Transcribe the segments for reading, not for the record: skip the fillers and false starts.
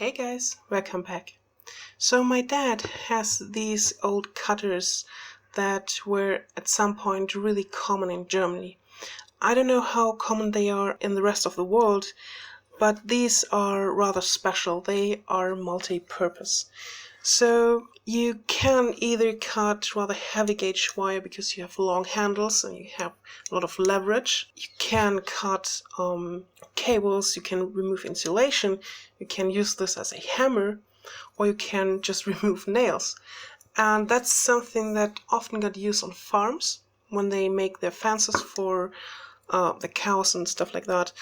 Hey guys, welcome back. So my dad has these old cutters that were at some point really common in Germany. I don't know how common they are in the rest of the world, but these are rather special. They are multi-purpose. So you can either cut rather heavy gauge wire because you have long handles and you have a lot of leverage. You can cut cables, you can remove insulation, you can use this as a hammer, or you can just remove nails. And that's something that often got used on farms when they make their fences for the cows and stuff like that,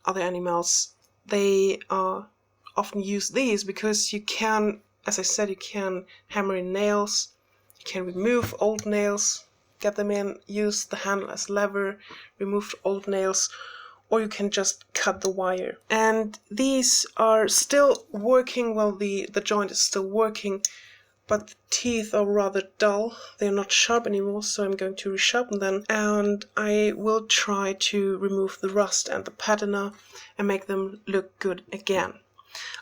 other animals. They often use these because you can, as I said, you can hammer in nails, you can remove old nails, get them in, use the handle as lever, remove old nails, or you can just cut the wire. And these are still working, well, the joint is still working, but the teeth are rather dull. They're not sharp anymore, so I'm going to resharpen them, and I will try to remove the rust and the patina and make them look good again.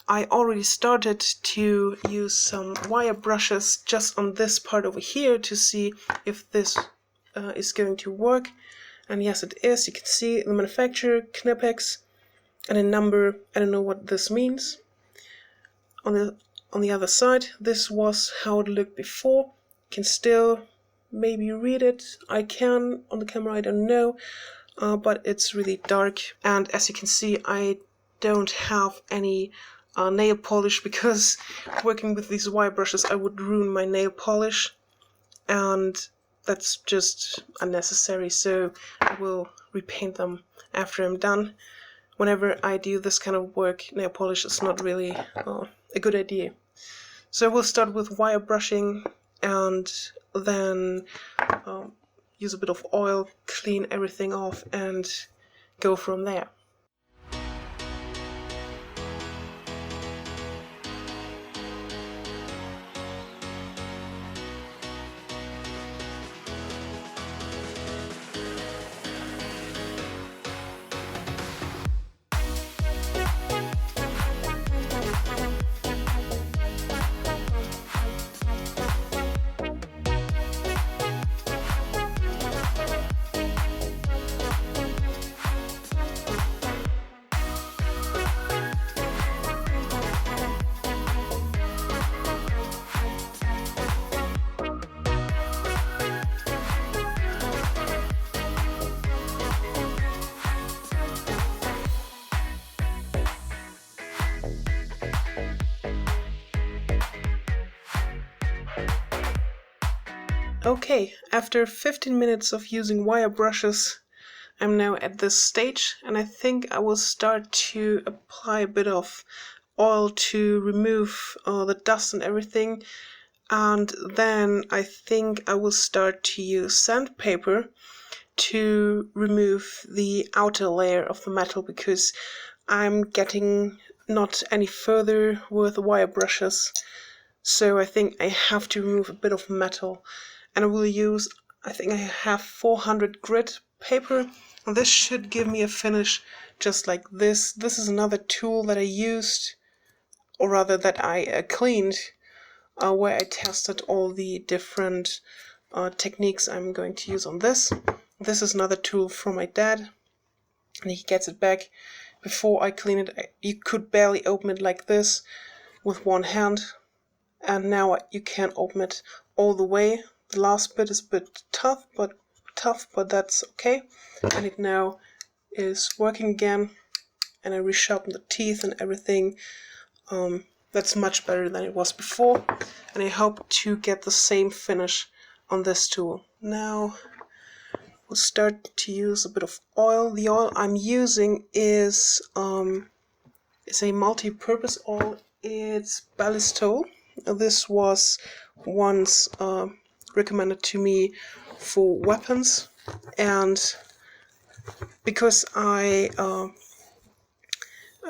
I already started to use some wire brushes just on this part over here to see if this is going to work. And yes, it is. You can see the manufacturer, Knipex, and a number. I don't know what this means. On the other side, this was how it looked before. You can still maybe read it. I can on the camera, I don't know, but it's really dark. And as you can see, I don't have any nail polish because working with these wire brushes I would ruin my nail polish, and that's just unnecessary, so I will repaint them after I'm done. Whenever I do this kind of work, nail polish is not really a good idea. So we'll start with wire brushing and then use a bit of oil, clean everything off and go from there. Okay, after 15 minutes of using wire brushes, I'm now at this stage, and I think I will start to apply a bit of oil to remove the dust and everything, and then I think I will start to use sandpaper to remove the outer layer of the metal, because I'm getting not any further with wire brushes, so I think I have to remove a bit of metal. And I will use, I think I have 400 grit paper, and this should give me a finish just like this. This is another tool that I used, or rather that I cleaned, where I tested all the different techniques I'm going to use on this. This is another tool from my dad, and he gets it back. Before I clean it, you could barely open it like this with one hand, and now you can open it all the way. The last bit is a bit tough, but that's okay. And it now is working again, and I resharpened the teeth and everything. That's much better than it was before, and I hope to get the same finish on this tool. Now we'll start to use a bit of oil. The oil I'm using is a multi-purpose oil. It's ballistol. This was once recommended to me for weapons, and because I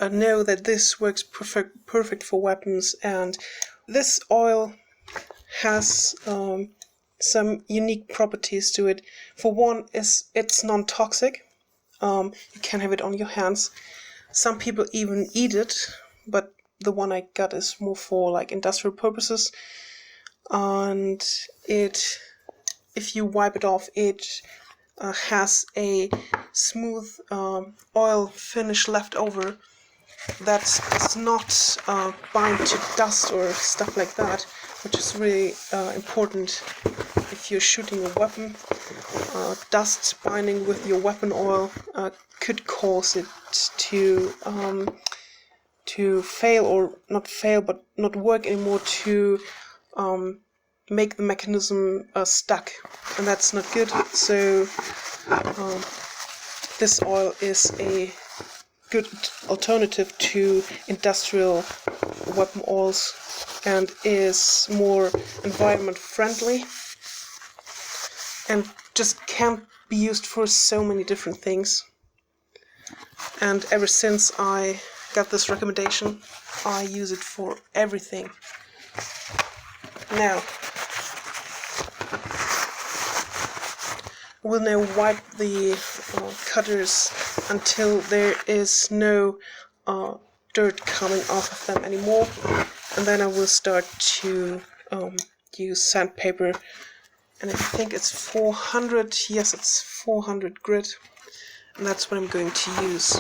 know that this works perfect for weapons, and this oil has some unique properties to it. For one, it's non-toxic. You can have it on your hands. Some people even eat it, but the one I got is more for like industrial purposes. And if you wipe it off, it has a smooth oil finish left over that does not bind to dust or stuff like that, which is really important if you're shooting a weapon. Dust binding with your weapon oil could cause it to fail, or not fail, but not work anymore, to make the mechanism stuck, and that's not good. So this oil is a good alternative to industrial weapon oils and is more environment friendly and just can be used for so many different things. And ever since I got this recommendation, I use it for everything. Now, we'll now wipe the cutters until there is no dirt coming off of them anymore, and then I will start to use sandpaper, and I think it's 400, yes, it's 400 grit, and that's what I'm going to use.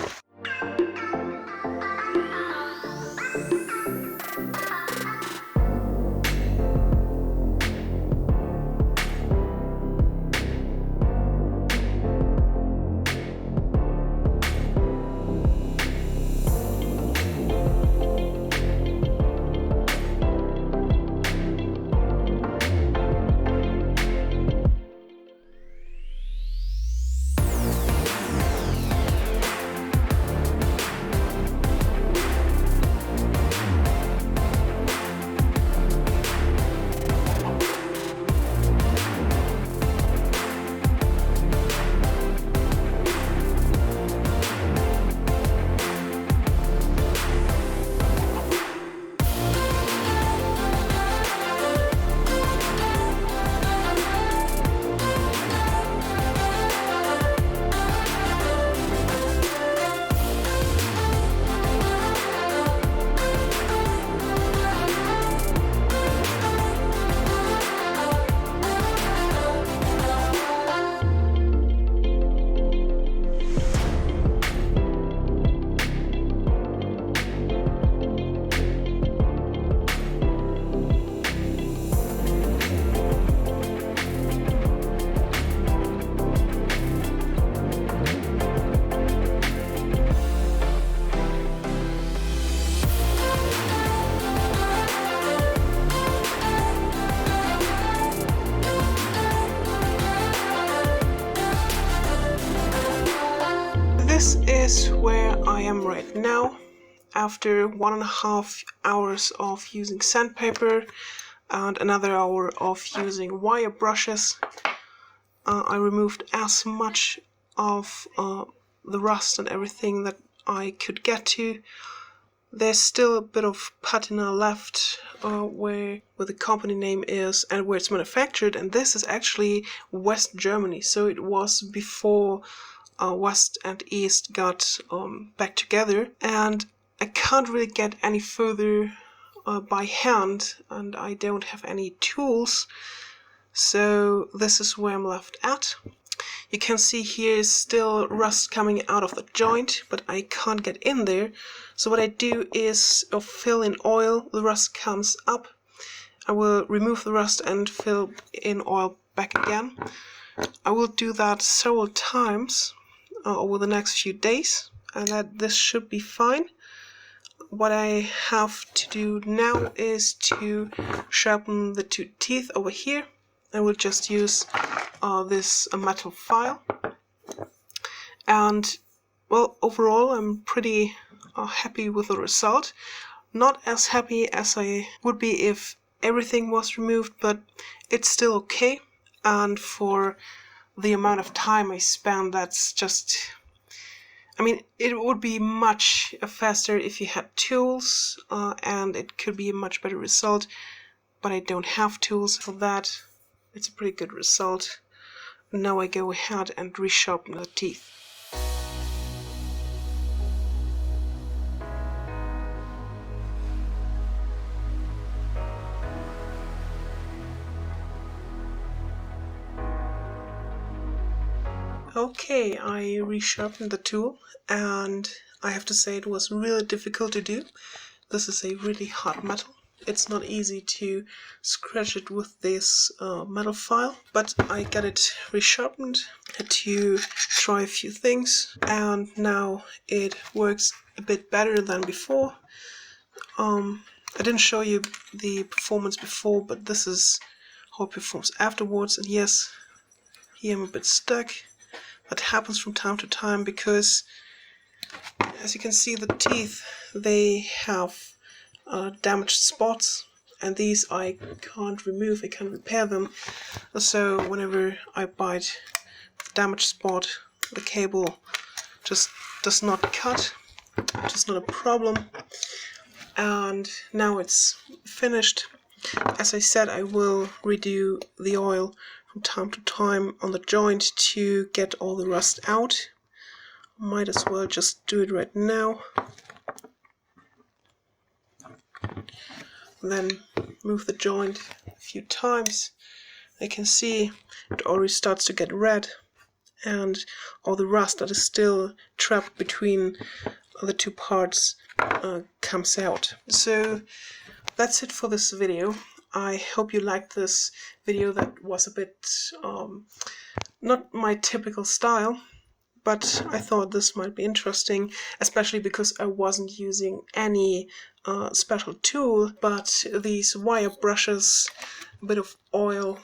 This is where I am right now, after 1.5 hours of using sandpaper and another hour of using wire brushes. I removed as much of the rust and everything that I could get to. There's still a bit of patina left where the company name is and where it's manufactured, and this is actually West Germany, so it was before West and East got back together, and I can't really get any further by hand, and I don't have any tools, so this is where I'm left at. You can see here is still rust coming out of the joint, but I can't get in there. So what I do is fill in oil, the rust comes up. I will remove the rust and fill in oil back again. I will do that several times over the next few days, and this should be fine. What I have to do now is to sharpen the two teeth over here. I will just use this metal file, and well, overall I'm pretty happy with the result. Not as happy as I would be if everything was removed, but it's still okay, and for the amount of time I spent, that's just, I mean, it would be much faster if you had tools, and it could be a much better result, but I don't have tools for that. It's a pretty good result. Now I go ahead and resharpen the teeth. Okay, I resharpened the tool, and I have to say it was really difficult to do. This is a really hard metal. It's not easy to scratch it with this metal file, but I got it resharpened. Had to try a few things, and now it works a bit better than before. I didn't show you the performance before, but this is how it performs afterwards. And yes, here I'm a bit stuck. That happens from time to time because, as you can see, the teeth, they have damaged spots, and these I can't remove, I can't repair them. So whenever I bite the damaged spot, the cable just does not cut, which is not a problem. And now it's finished. As I said, I will redo the oil from time to time on the joint to get all the rust out. Might as well just do it right now. Then move the joint a few times. I can see it already starts to get red, and all the rust that is still trapped between the two parts comes out. So that's it for this video. I hope you liked this video that was a bit not my typical style, but I thought this might be interesting, especially because I wasn't using any special tool, but these wire brushes, a bit of oil,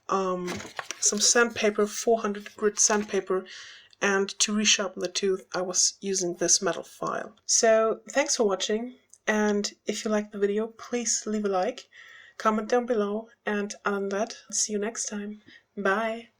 some sandpaper, 400 grit sandpaper, and to resharpen the tooth I was using this metal file. So thanks for watching, and if you liked the video, please leave a like, comment down below, and other than that, see you next time. Bye!